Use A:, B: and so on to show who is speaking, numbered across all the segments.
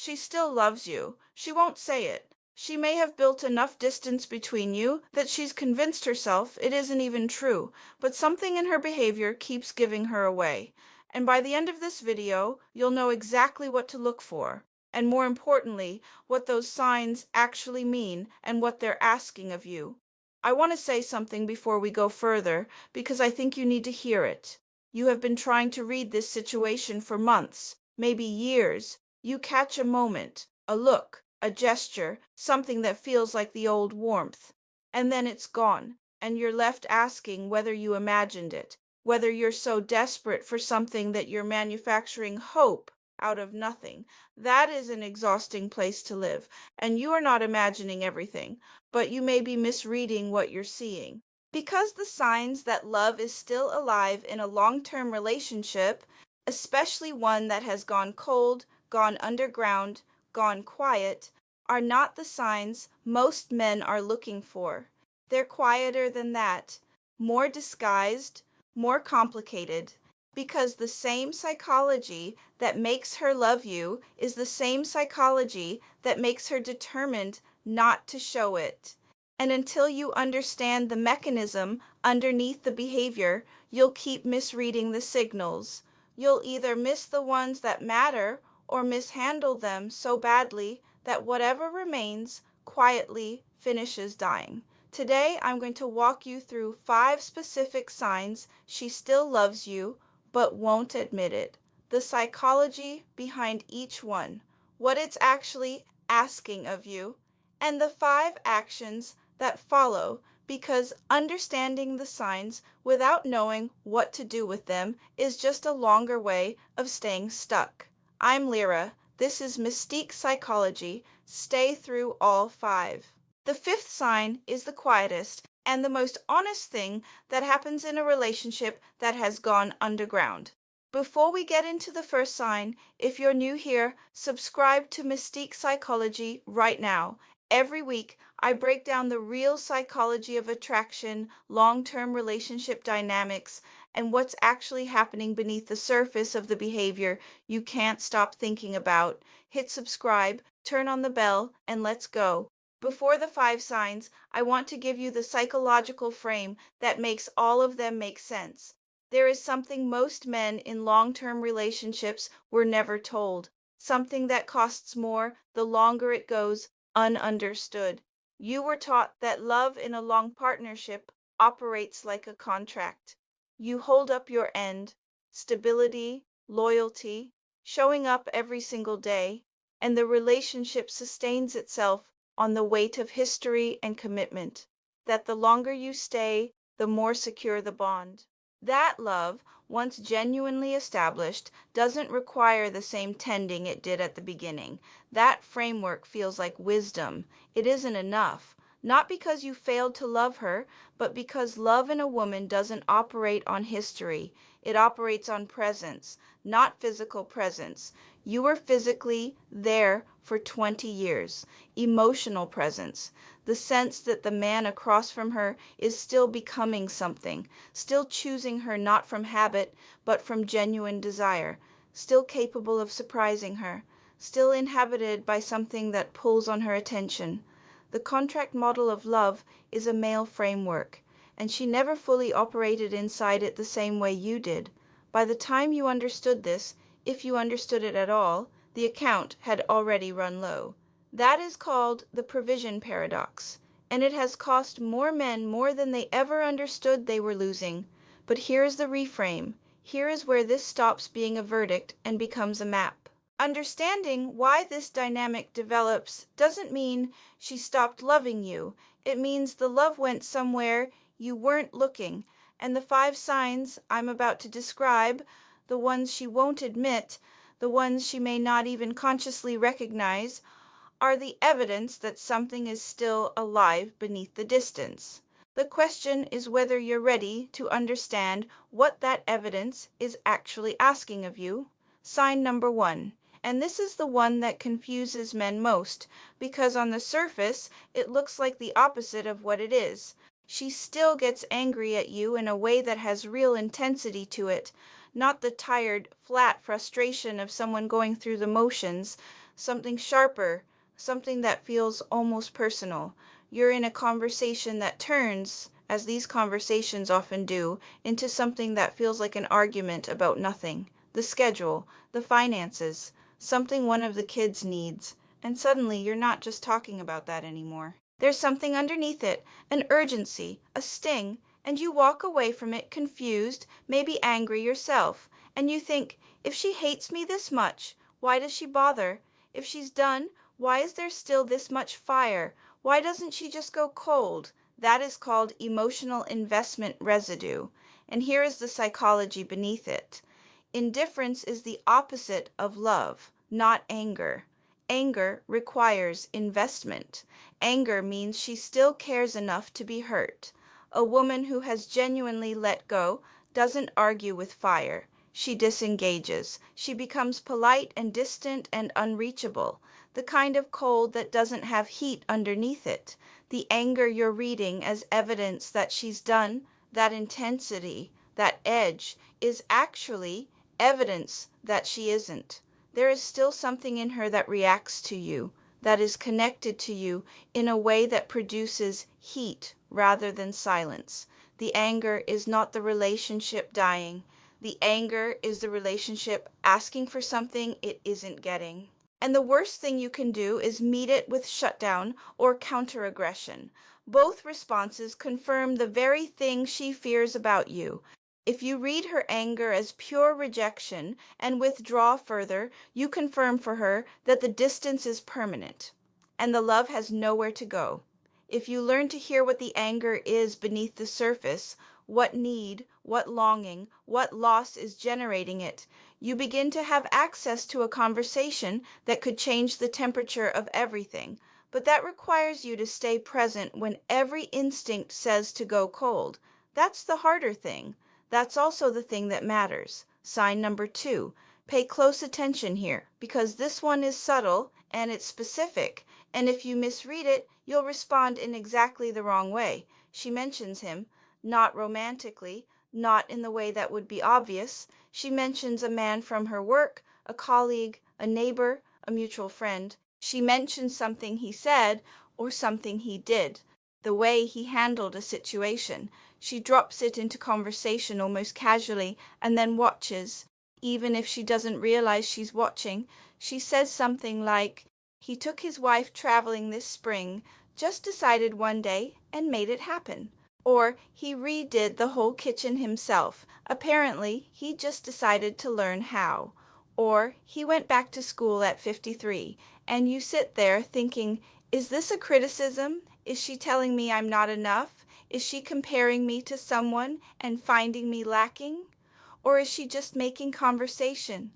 A: She still loves you. She won't say it. She may have built enough distance between you that she's convinced herself it isn't even true, but something in her behavior keeps giving her away. And by the end of this video, you'll know exactly what to look for, and more importantly, what those signs actually mean and what they're asking of you. I want to say something before we go further, because I think you need to hear it. You have been trying to read this situation for months, maybe years. You catch a moment, a look, a gesture, something that feels like the old warmth, and then it's gone, and you're left asking whether you imagined it, whether you're so desperate for something that you're manufacturing hope out of nothing. That is an exhausting place to live, and you are not imagining everything, but you may be misreading what you're seeing. Because the signs that love is still alive in a long-term relationship, especially one that has gone cold, gone underground, gone quiet, are not the signs most men are looking for. They're quieter than that, more disguised, more complicated, because the same psychology that makes her love you is the same psychology that makes her determined not to show it. And until you understand the mechanism underneath the behavior, you'll keep misreading the signals. You'll either miss the ones that matter or mishandle them so badly that whatever remains quietly finishes dying. Today, I'm going to walk you through 5 specific signs she still loves you but won't admit it. The psychology behind each one, what it's actually asking of you, and the 5 actions that follow, because understanding the signs without knowing what to do with them is just a longer way of staying stuck. I'm Lyra. This is Mystique Psychology. Stay through all 5. The 5th sign is the quietest and the most honest thing that happens in a relationship that has gone underground. Before we get into the first sign, if you're new here, subscribe to Mystique Psychology right now. Every week, I break down the real psychology of attraction, long-term relationship dynamics, and what's actually happening beneath the surface of the behavior you can't stop thinking about. Hit subscribe, turn on the bell, and let's go. Before the 5 signs, I want to give you the psychological frame that makes all of them make sense. There is something most men in long-term relationships were never told, something that costs more the longer it goes ununderstood. You were taught that love in a long partnership operates like a contract. You hold up your end, stability, loyalty, showing up every single day, and the relationship sustains itself on the weight of history and commitment. That the longer you stay, the more secure the bond. That love, once genuinely established, doesn't require the same tending it did at the beginning. That framework feels like wisdom. It isn't enough. Not because you failed to love her, but because love in a woman doesn't operate on history. It operates on presence, not physical presence. You were physically there for 20 years. Emotional presence, the sense that the man across from her is still becoming something, still choosing her not from habit, but from genuine desire, still capable of surprising her, still inhabited by something that pulls on her attention. The contract model of love is a male framework, and she never fully operated inside it the same way you did. By the time you understood this, if you understood it at all, the account had already run low. That is called the provision paradox, and it has cost more men more than they ever understood they were losing. But here is the reframe. Here is where this stops being a verdict and becomes a map. Understanding why this dynamic develops doesn't mean she stopped loving you. It means the love went somewhere you weren't looking, and the 5 signs I'm about to describe, the ones she won't admit, the ones she may not even consciously recognize, are the evidence that something is still alive beneath the distance. The question is whether you're ready to understand what that evidence is actually asking of you. Sign number 1. And this is the one that confuses men most, because on the surface, it looks like the opposite of what it is. She still gets angry at you in a way that has real intensity to it, not the tired, flat frustration of someone going through the motions. something sharper, something that feels almost personal. You're in a conversation that turns, as these conversations often do, into something that feels like an argument about nothing. The schedule, the finances, something one of the kids needs, and suddenly you're not just talking about that anymore. There's something underneath it, an urgency, a sting, and you walk away from it confused, maybe angry yourself, and you think, if she hates me this much, why does she bother? If she's done, why is there still this much fire? Why doesn't she just go cold? That is called emotional investment residue. And here is the psychology beneath it. Indifference is the opposite of love, not anger. Anger requires investment. Anger means she still cares enough to be hurt. A woman who has genuinely let go doesn't argue with fire. She disengages. She becomes polite and distant and unreachable, the kind of cold that doesn't have heat underneath it. The anger you're reading as evidence that she's done, that intensity, that edge, is actually evidence that she isn't. There is still something in her that reacts to you, that is connected to you in a way that produces heat rather than silence. The anger is not the relationship dying. The anger is the relationship asking for something it isn't getting. And the worst thing you can do is meet it with shutdown or counter-aggression. Both responses confirm the very thing she fears about you. If you read her anger as pure rejection and withdraw further, you confirm for her that the distance is permanent and the love has nowhere to go. If you learn to hear what the anger is beneath the surface, what need, what longing, what loss is generating it, you begin to have access to a conversation that could change the temperature of everything. But that requires you to stay present when every instinct says to go cold. That's the harder thing. That's also the thing that matters. Sign number 2. Pay close attention here, because this one is subtle and it's specific, and if you misread it, you'll respond in exactly the wrong way. She mentions him, not romantically, not in the way that would be obvious. She mentions a man from her work, a colleague, a neighbor, a mutual friend. She mentions something he said or something he did, the way he handled a situation. She drops it into conversation almost casually and then watches. Even if she doesn't realize she's watching, she says something like, he took his wife traveling this spring, just decided one day and made it happen. Or he redid the whole kitchen himself. Apparently, he just decided to learn how. Or he went back to school at 53, and you sit there thinking, is this a criticism? Is she telling me I'm not enough? Is she comparing me to someone and finding me lacking? Or is she just making conversation?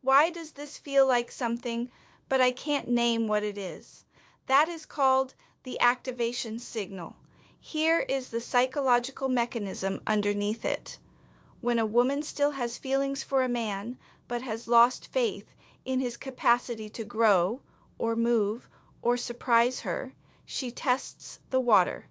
A: Why does this feel like something, but I can't name what it is? That is called the activation signal. Here is the psychological mechanism underneath it. When a woman still has feelings for a man, but has lost faith in his capacity to grow, or move, or surprise her, she tests the water.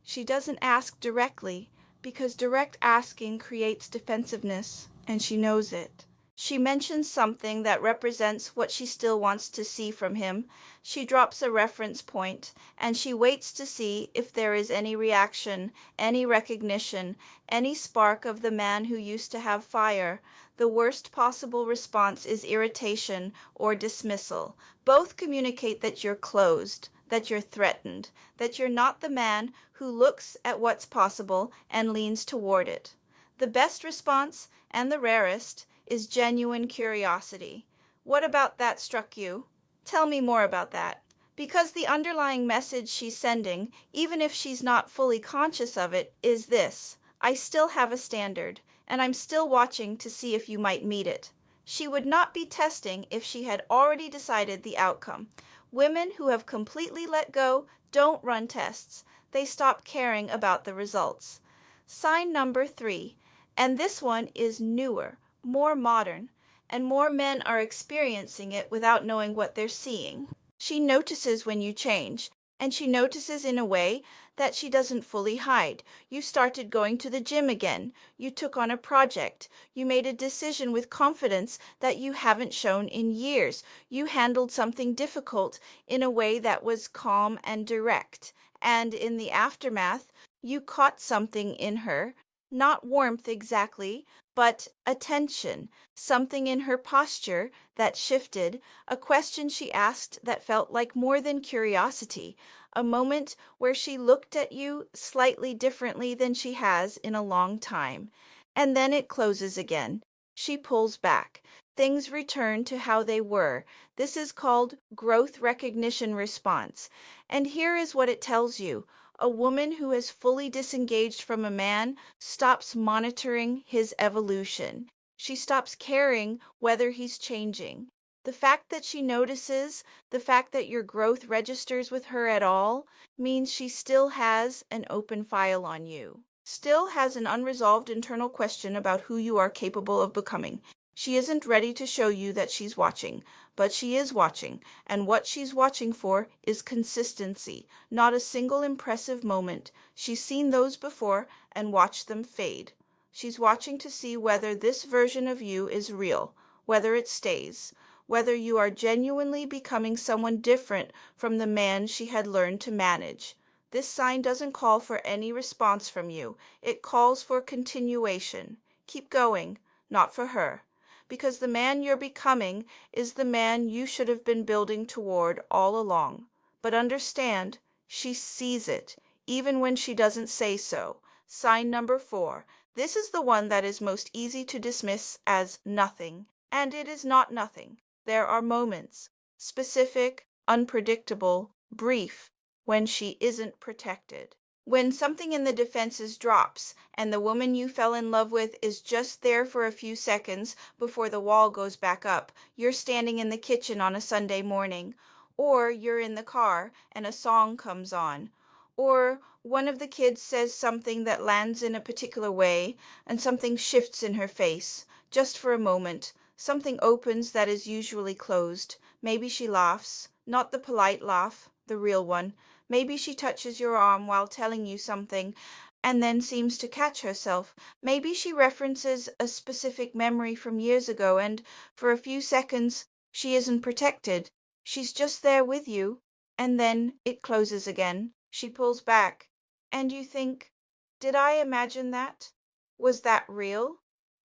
A: She doesn't ask directly, because direct asking creates defensiveness, and she knows it. She mentions something that represents what she still wants to see from him. She drops a reference point, and she waits to see if there is any reaction, any recognition, any spark of the man who used to have fire. The worst possible response is irritation or dismissal. Both communicate that you're closed, that you're threatened, that you're not the man who looks at what's possible and leans toward it. The best response, and the rarest, is genuine curiosity. What about that struck you? Tell me more about that. Because the underlying message she's sending, even if she's not fully conscious of it, is this: I still have a standard, and I'm still watching to see if you might meet it. She would not be testing if she had already decided the outcome. Women who have completely let go don't run tests. They stop caring about the results. Sign number 3, and this one is newer, more modern, and more men are experiencing it without knowing what they're seeing. She notices when you change, And she notices in a way that she doesn't fully hide. You started going to the gym again. You took on a project. You made a decision with confidence that you haven't shown in years. You handled something difficult in a way that was calm and direct. And in the aftermath, you caught something in her, not warmth exactly, but attention, something in her posture that shifted, a question she asked that felt like more than curiosity, a moment where she looked at you slightly differently than she has in a long time. And then it closes again. She pulls back. Things return to how they were. This is called growth recognition response. And here is what it tells you. A woman who has fully disengaged from a man stops monitoring his evolution. She stops caring whether he's changing. The fact that she notices, the fact that your growth registers with her at all, means she still has an open file on you, still has an unresolved internal question about who you are capable of becoming. She isn't ready to show you that she's watching, but she is watching, and what she's watching for is consistency, not a single impressive moment. She's seen those before and watched them fade. She's watching to see whether this version of you is real, whether it stays, whether you are genuinely becoming someone different from the man she had learned to manage. This sign doesn't call for any response from you. It calls for continuation. Keep going, not for her, because the man you're becoming is the man you should have been building toward all along. But understand, she sees it, even when she doesn't say so. Sign number 4. This is the one that is most easy to dismiss as nothing, and it is not nothing. There are moments, specific, unpredictable, brief, when she isn't protected. When something in the defenses drops and the woman you fell in love with is just there for a few seconds before the wall goes back up, you're standing in the kitchen on a Sunday morning, or you're in the car and a song comes on, or one of the kids says something that lands in a particular way and something shifts in her face, just for a moment. Something opens that is usually closed. Maybe she laughs, not the polite laugh, the real one. Maybe she touches your arm while telling you something and then seems to catch herself. Maybe she references a specific memory from years ago and for a few seconds she isn't protected. She's just there with you, and then it closes again. She pulls back, and you think, did I imagine that? Was that real?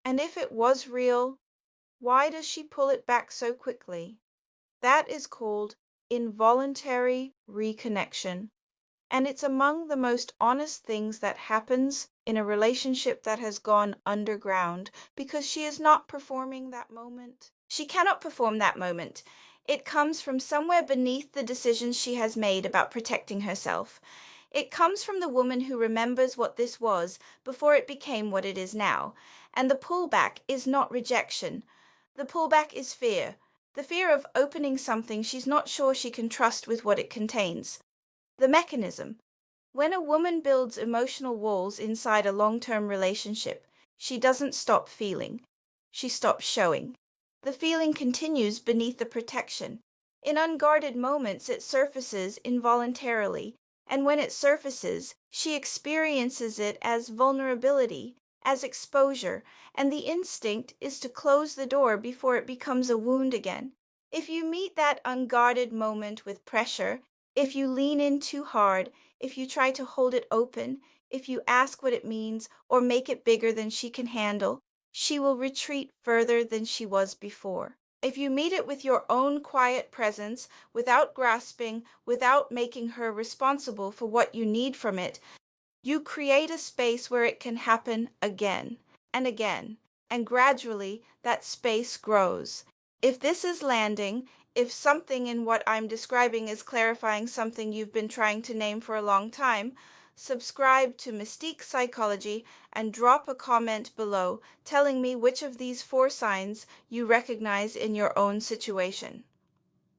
A: And if it was real, why does she pull it back so quickly? That is called involuntary reconnection. And it's among the most honest things that happens in a relationship that has gone underground because she is not performing that moment. She cannot perform that moment. It comes from somewhere beneath the decisions she has made about protecting herself. It comes from the woman who remembers what this was before it became what it is now. And the pullback is not rejection. The pullback is fear. The fear of opening something she's not sure she can trust with what it contains. The mechanism. When a woman builds emotional walls inside a long-term relationship, she doesn't stop feeling. She stops showing. The feeling continues beneath the protection. In unguarded moments, it surfaces involuntarily, and when it surfaces, she experiences it as vulnerability, as exposure, and the instinct is to close the door before it becomes a wound again. If you meet that unguarded moment with pressure, if you lean in too hard, if you try to hold it open, if you ask what it means or make it bigger than she can handle, she will retreat further than she was before. If you meet it with your own quiet presence, without grasping, without making her responsible for what you need from it, you create a space where it can happen again and again, and gradually that space grows. If this is landing, if something in what I'm describing is clarifying something you've been trying to name for a long time, subscribe to Mystique Psychology and drop a comment below telling me which of these 4 signs you recognize in your own situation.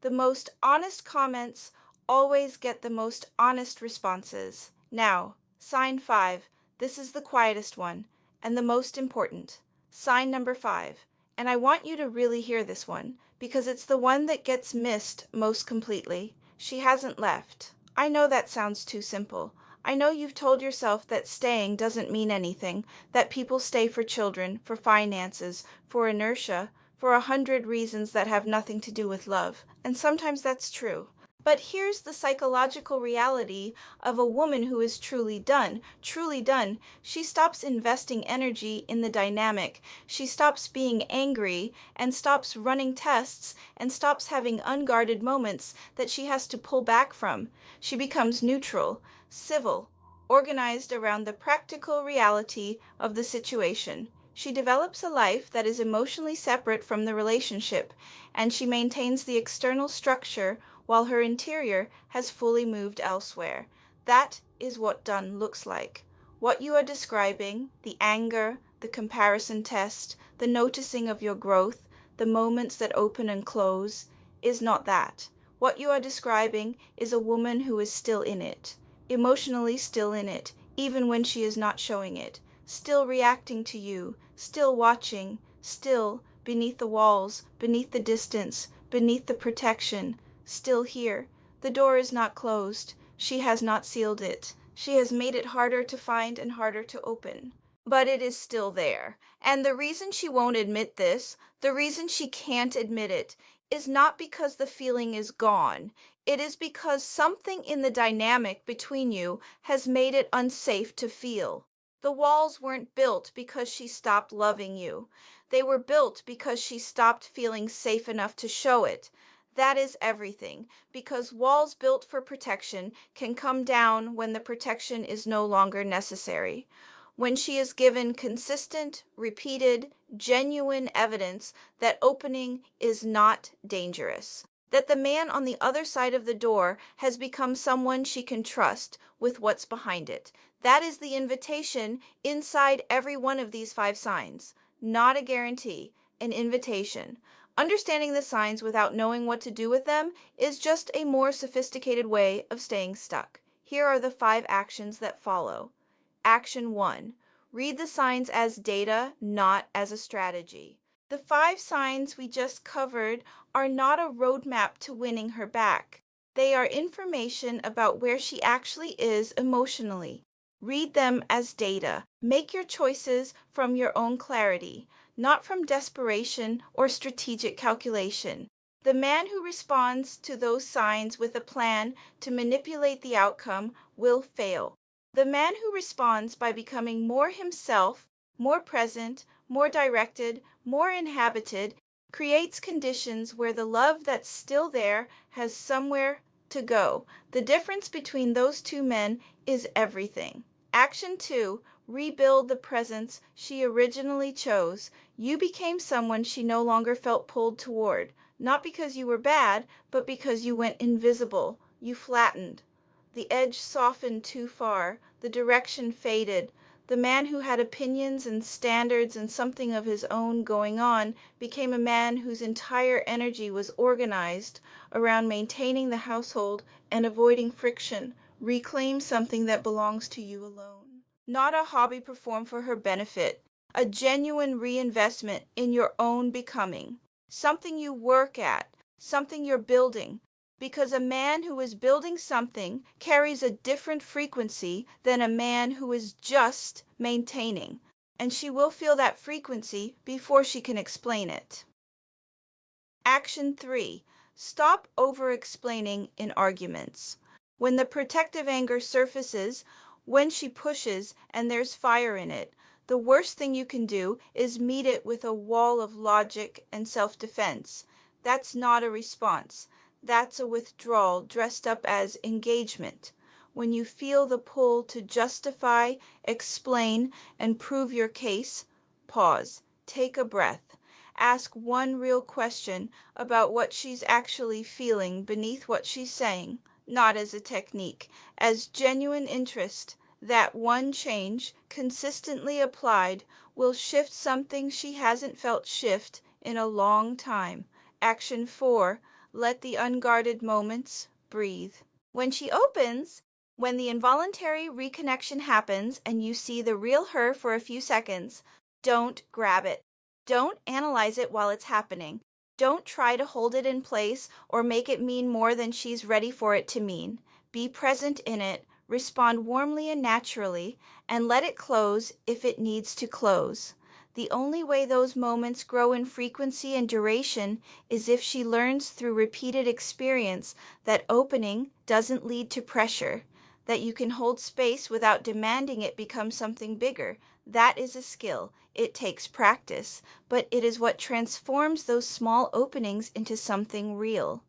A: The most honest comments always get the most honest responses. Now, sign 5. This is the quietest one and the most important. Sign number 5. And I want you to really hear this one because it's the one that gets missed most completely. She hasn't left. I know that sounds too simple. I know you've told yourself that staying doesn't mean anything, that people stay for children, for finances, for inertia, for 100 reasons that have nothing to do with love. And sometimes that's true. But here's the psychological reality of a woman who is truly done. Truly done. She stops investing energy in the dynamic. She stops being angry and stops running tests and stops having unguarded moments that she has to pull back from. She becomes neutral, civil, organized around the practical reality of the situation. She develops a life that is emotionally separate from the relationship, and she maintains the external structure while her interior has fully moved elsewhere. That is what done looks like. What you are describing, the anger, the comparison test, the noticing of your growth, the moments that open and close, is not that. What you are describing is a woman who is still in it, emotionally still in it, even when she is not showing it, still reacting to you, still watching, still beneath the walls, beneath the distance, beneath the protection, still here. The door is not closed. She has not sealed it. She has made it harder to find and harder to open. But it is still there. And the reason she won't admit this, the reason she can't admit it, is not because the feeling is gone. It is because something in the dynamic between you has made it unsafe to feel. The walls weren't built because she stopped loving you. They were built because she stopped feeling safe enough to show it. That is everything, because walls built for protection can come down when the protection is no longer necessary. When she is given consistent, repeated, genuine evidence that opening is not dangerous, that the man on the other side of the door has become someone she can trust with what's behind it. That is the invitation inside every one of these 5 signs. Not a guarantee, an invitation. Understanding the signs without knowing what to do with them is just a more sophisticated way of staying stuck. Here are the 5 actions that follow. Action 1. Read the signs as data, not as a strategy. The 5 signs we just covered are not a roadmap to winning her back. They are information about where she actually is emotionally. Read them as data. Make your choices from your own clarity, not from desperation or strategic calculation. The man who responds to those signs with a plan to manipulate the outcome will fail. The man who responds by becoming more himself, more present, more directed, more inhabited, creates conditions where the love that's still there has somewhere to go. The difference between those 2 men is everything. Action 2. Rebuild the presence she originally chose. You became someone she no longer felt pulled toward, not because you were bad, but because you went invisible. You flattened. The edge softened too far. The direction faded. The man who had opinions and standards and something of his own going on became a man whose entire energy was organized around maintaining the household and avoiding friction. Reclaim something that belongs to you alone. Not a hobby performed for her benefit, a genuine reinvestment in your own becoming. Something you work at, something you're building, because a man who is building something carries a different frequency than a man who is just maintaining, and she will feel that frequency before she can explain it. Action 3. Stop over-explaining in arguments. When the protective anger surfaces, when she pushes and there's fire in it, the worst thing you can do is meet it with a wall of logic and self-defense. That's not a response. That's a withdrawal dressed up as engagement. When you feel the pull to justify, explain, and prove your case, pause, take a breath. Ask one real question about what she's actually feeling beneath what she's saying, not as a technique, as genuine interest. That one change, consistently applied, will shift something she hasn't felt shift in a long time. Action 4. Let the unguarded moments breathe. When she opens, when the involuntary reconnection happens and you see the real her for a few seconds, don't grab it. Don't analyze it while it's happening. Don't try to hold it in place or make it mean more than she's ready for it to mean. Be present in it, respond warmly and naturally, and let it close if it needs to close. The only way those moments grow in frequency and duration is if she learns through repeated experience that opening doesn't lead to pressure, that you can hold space without demanding it become something bigger. That is a skill. It takes practice, but it is what transforms those small openings into something real.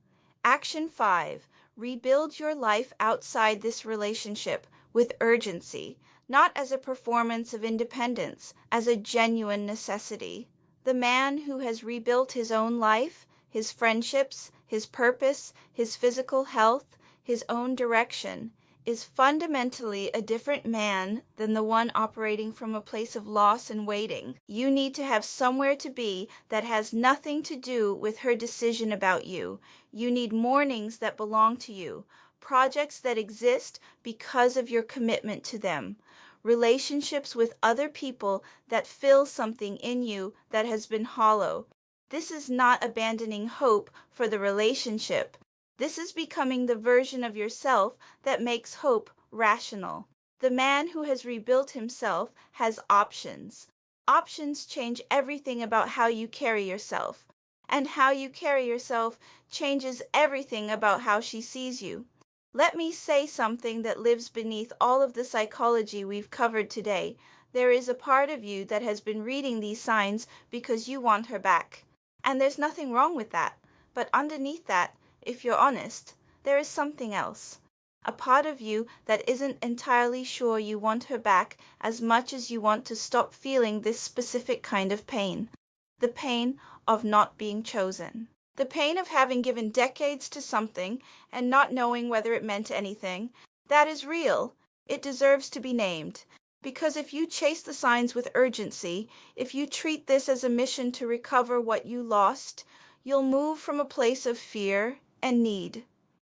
A: Action 5. Rebuild your life outside this relationship with urgency, not as a performance of independence, as a genuine necessity. The man who has rebuilt his own life, his friendships, his purpose, his physical health, his own direction, is fundamentally a different man than the one operating from a place of loss and waiting. You need to have somewhere to be that has nothing to do with her decision about you. You need mornings that belong to you, projects that exist because of your commitment to them, relationships with other people that fill something in you that has been hollow. This is not abandoning hope for the relationship. This is becoming the version of yourself that makes hope rational. The man who has rebuilt himself has options. Options change everything about how you carry yourself, and how you carry yourself changes everything about how she sees you. Let me say something that lives beneath all of the psychology we've covered today. There is a part of you that has been reading these signs because you want her back. And there's nothing wrong with that. But underneath that, if you're honest, there is something else. A part of you that isn't entirely sure you want her back as much as you want to stop feeling this specific kind of pain. The pain of not being chosen. The pain of having given decades to something and not knowing whether it meant anything. That is real. It deserves to be named. Because if you chase the signs with urgency, if you treat this as a mission to recover what you lost, you'll move from a place of fear and need.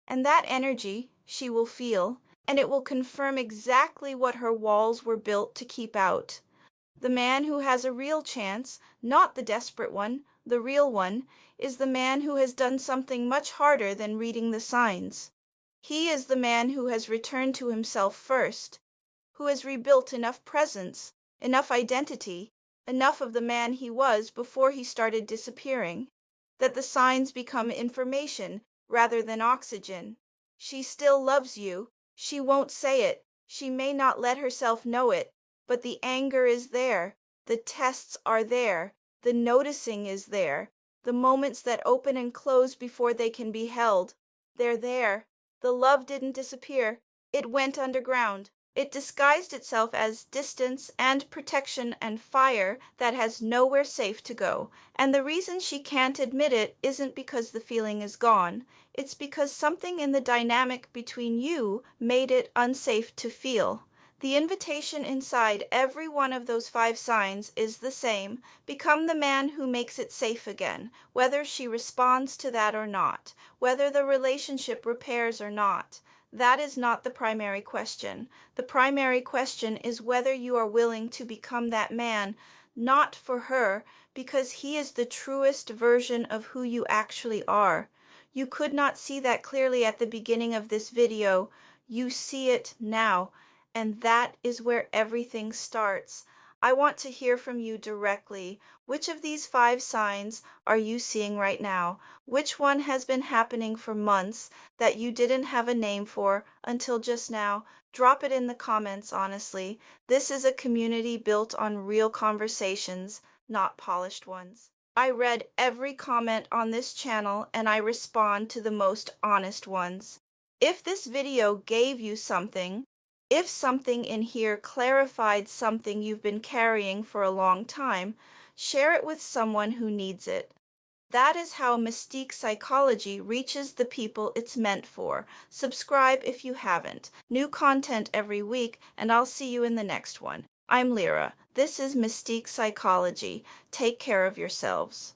A: And that energy she will feel, and it will confirm exactly what her walls were built to keep out. The man who has a real chance, not the desperate one, the real one, is the man who has done something much harder than reading the signs. He is the man who has returned to himself first, who has rebuilt enough presence, enough identity, enough of the man he was before he started disappearing, that the signs become information rather than oxygen. She still loves you. She won't say it. She may not let herself know it. But the anger is there, the tests are there, the noticing is there, the moments that open and close before they can be held. They're there. The love didn't disappear. It went underground. It disguised itself as distance and protection and fire that has nowhere safe to go. And the reason she can't admit it isn't because the feeling is gone. It's because something in the dynamic between you made it unsafe to feel. The invitation inside every one of those 5 signs is the same. Become the man who makes it safe again, whether she responds to that or not, whether the relationship repairs or not. That is not the primary question. The primary question is whether you are willing to become that man, not for her, because he is the truest version of who you actually are. You could not see that clearly at the beginning of this video. You see it now. And that is where everything starts. I want to hear from you directly. Which of these 5 signs are you seeing right now? Which one has been happening for months that you didn't have a name for until just now? Drop it in the comments, honestly. This is a community built on real conversations, not polished ones. I read every comment on this channel and I respond to the most honest ones. If this video gave you something, if something in here clarified something you've been carrying for a long time, share it with someone who needs it. That is how Mystique Psychology reaches the people it's meant for. Subscribe if you haven't. New content every week, and I'll see you in the next one. I'm Lyra. This is Mystique Psychology. Take care of yourselves.